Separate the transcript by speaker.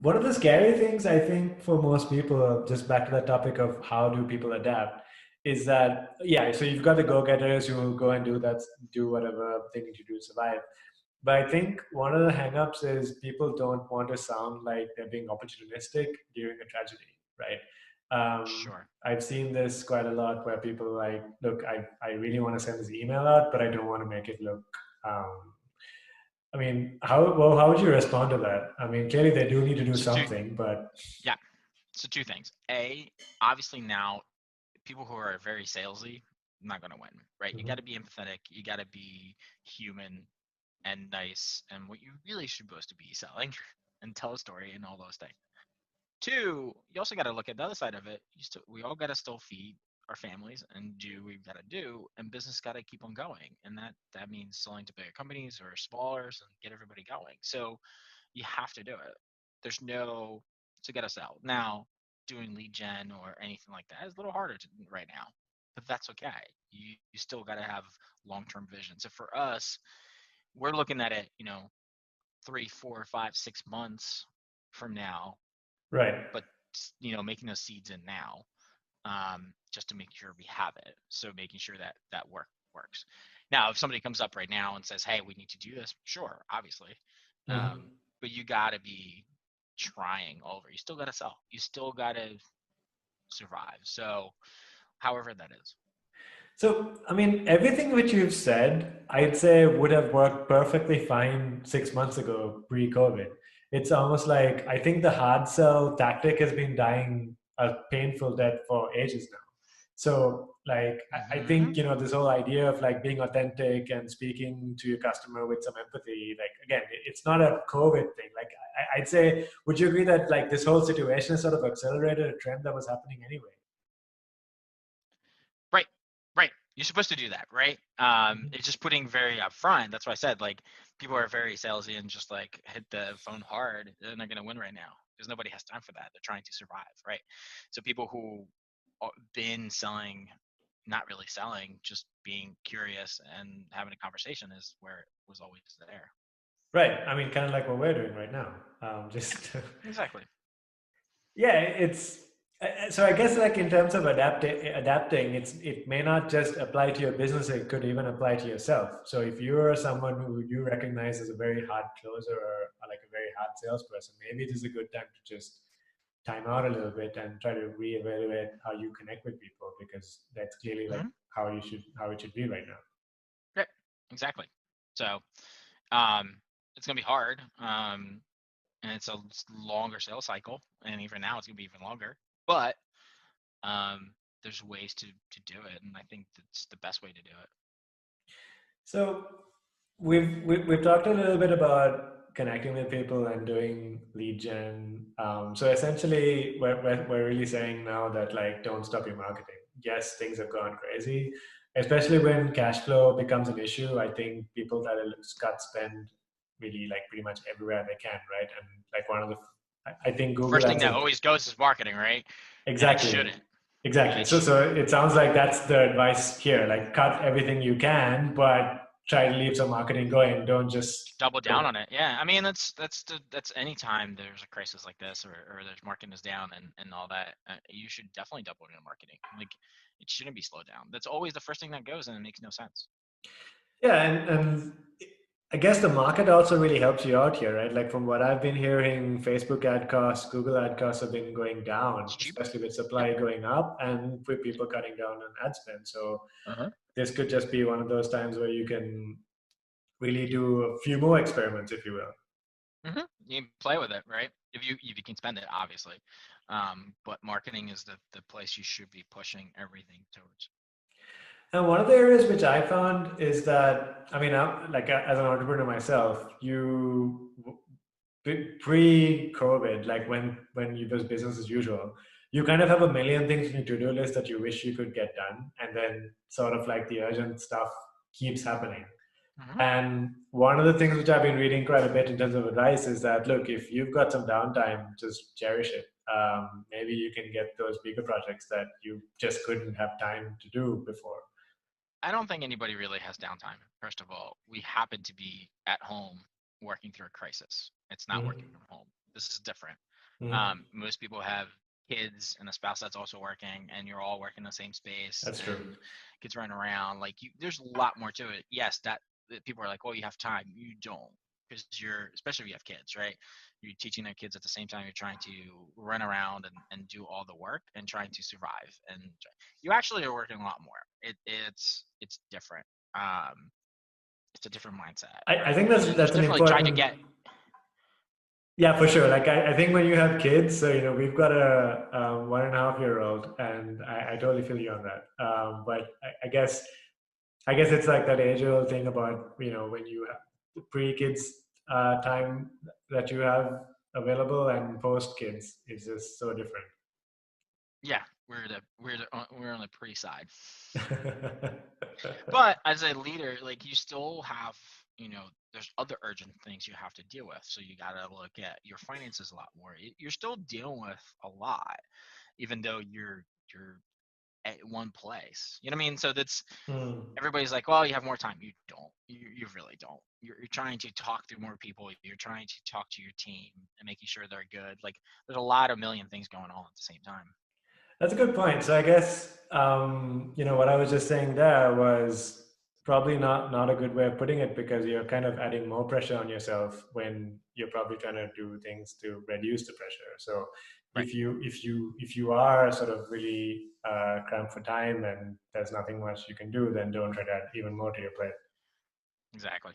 Speaker 1: one of the scary things I think for most people, just back to that topic of how do people adapt, is that yeah, so you've got the go-getters who will go and do that, do whatever they need to do to survive. But I think one of the hangups is people don't want to sound like they're being opportunistic during a tragedy, right?
Speaker 2: Sure.
Speaker 1: I've seen this quite a lot where people are like, look, I really want to send this email out, but I don't want to make it look um, I mean, how would you respond to that? I mean, clearly they do need to do
Speaker 2: So two,
Speaker 1: something, but
Speaker 2: yeah. So two things. A, obviously now people who are very salesy, not going to win, right? You got
Speaker 1: Mhm.
Speaker 2: to be empathetic. You got to be human and nice, and what you really should supposed to be selling, and tell a story and all those things. Two, you also got to look at the other side of it. We all got to still feed our families and do what we've got to do, and business got to keep on going, and that means selling to bigger companies or smallers and get everybody going. So you have to do it. There's no to get us out now. Doing lead gen or anything like that is a little harder right now, but that's okay. You still got to have long term vision. So for us, we're looking at it, 3, 4, 5, 6 months from now,
Speaker 1: right.
Speaker 2: but making those seeds in now, just to make sure we have it. So making sure that that works. Now, if somebody comes up right now and says, "Hey, we need to do this," sure, obviously,
Speaker 1: Mhm.
Speaker 2: but you got to be trying over. You still got to sell. You still got to survive. So, however that is.
Speaker 1: So, I mean, everything which you've said, I'd say would have worked perfectly fine 6 months ago, pre-COVID. It's almost like I think the hard sell tactic has been dying a painful death for ages now. So, like, I
Speaker 2: Hmm.
Speaker 1: think, this whole idea of like being authentic and speaking to your customer with some empathy, like, again, it's not a COVID thing. Like, I'd say, would you agree that like this whole situation has sort of accelerated a trend that was happening anyway?
Speaker 2: Right, right. You're supposed to do that, right?
Speaker 1: Mhm.
Speaker 2: It's just putting very upfront. That's why I said like people are very salesy and just like hit the phone hard, and they're gonna win right now because nobody has time for that. They're trying to survive, right? So people who been selling, not really selling, just being curious and having a conversation is where it was always there.
Speaker 1: Right. I mean, kind of like what we're doing right now.
Speaker 2: Yeah,
Speaker 1: Just
Speaker 2: exactly.
Speaker 1: yeah, it's so I guess like in terms of adapting, it may not just apply to your business; it could even apply to yourself. So if you're someone who you recognize as a very hard closer or like a very hard salesperson, maybe it is a good time to just time out a little bit and try to reevaluate how you connect with people because that's clearly like
Speaker 2: Hmm.
Speaker 1: how it should be right now.
Speaker 2: Yeah, exactly. So um, it's gonna be hard. And it's a longer sales cycle, and even now it's gonna be even longer. But um, there's ways to do it, and I think that's the best way to do it.
Speaker 1: So we've talked a little bit about connecting with people and doing lead gen. So essentially, we're really saying now that like don't stop your marketing. Yes, things have gone crazy, especially when cash flow becomes an issue. I think people try to cut spend really like pretty much everywhere they can, right? And like one of the, I think Google
Speaker 2: First thing
Speaker 1: Ads
Speaker 2: that
Speaker 1: has
Speaker 2: always goes is marketing, right? And it
Speaker 1: exactly.
Speaker 2: shouldn't. And
Speaker 1: Exactly.
Speaker 2: it
Speaker 1: So
Speaker 2: shouldn't.
Speaker 1: it sounds like that's the advice here. Like cut everything you can, but try to leave some marketing going. Don't just
Speaker 2: Double down
Speaker 1: don't.
Speaker 2: on it. Yeah, I mean that's any time there's a crisis like this, or there's marketing is down and all that. You should definitely double down on marketing. Like it shouldn't be slowed down. That's always the first thing that goes, and it makes no sense.
Speaker 1: Yeah, and I guess the market also really helps you out here, right? Like from what I've been hearing, Facebook ad costs, Google ad costs have been going down,
Speaker 2: It's cheaper.
Speaker 1: especially with
Speaker 2: Yep.
Speaker 1: supply going up and with people cutting down on ad spend. So
Speaker 2: Uh-huh.
Speaker 1: this could just be one of those times where you can really do a few more experiments, if you will.
Speaker 2: You can play with it, right? If you can spend it, obviously. But marketing is the place you should be pushing everything towards.
Speaker 1: And one of the areas which I found is that, I mean, like as an entrepreneur myself, pre-COVID, like when you was business as usual, you kind of have a million things in your to-do list that you wish you could get done, and then sort of like the urgent stuff keeps happening.
Speaker 2: Hmm.
Speaker 1: And one of the things which I've been reading quite a bit in terms of advice is that look, if you've got some downtime, just cherish it. Maybe you can get those bigger projects that you just couldn't have time to do before.
Speaker 2: I don't think anybody really has downtime. First of all, we happen to be at home working through a crisis. It's not working
Speaker 1: Mhm.
Speaker 2: from home. This is different.
Speaker 1: Mhm.
Speaker 2: Most people have kids and a spouse that's also working, and you're all working in the same space,
Speaker 1: That's true.
Speaker 2: and kids running around. Like there's a lot more to it. Yes, that people are like, oh, you have time. You don't, because you're, especially if you have kids, right? You're teaching their kids at the same time. You're trying to run around and do all the work and trying to survive. And you actually are working a lot more. It's different. Um, it's a different mindset,
Speaker 1: I
Speaker 2: right?
Speaker 1: think
Speaker 2: And there's
Speaker 1: that's an
Speaker 2: definitely trying to
Speaker 1: important.
Speaker 2: get.
Speaker 1: Yeah, for sure. Like I think when you have kids, so we've got a 1.5-year old, and I totally feel you on that. But I guess it's like that age-old thing about when you have pre-kids time that you have available and post-kids is just so different.
Speaker 2: Yeah, we're on the pre side. But as a leader, like you still have, there's other urgent things you have to deal with. So you got to look at your finances a lot more. You're still dealing with a lot, even though you're at one place. You know what I mean? So that's,
Speaker 1: Hmm.
Speaker 2: everybody's like, well, you have more time. You don't. You really don't. You're trying to talk through more people. You're trying to talk to your team and making sure they're good. Like there's a lot of million things going on at the same time.
Speaker 1: That's a good point. So I guess what I was just saying there was probably not a good way of putting it, because you're kind of adding more pressure on yourself when you're probably trying to do things to reduce the pressure. So
Speaker 2: Right.
Speaker 1: if you are sort of really cramped for time and there's nothing much you can do, then don't try to add even more to your plate.
Speaker 2: Exactly.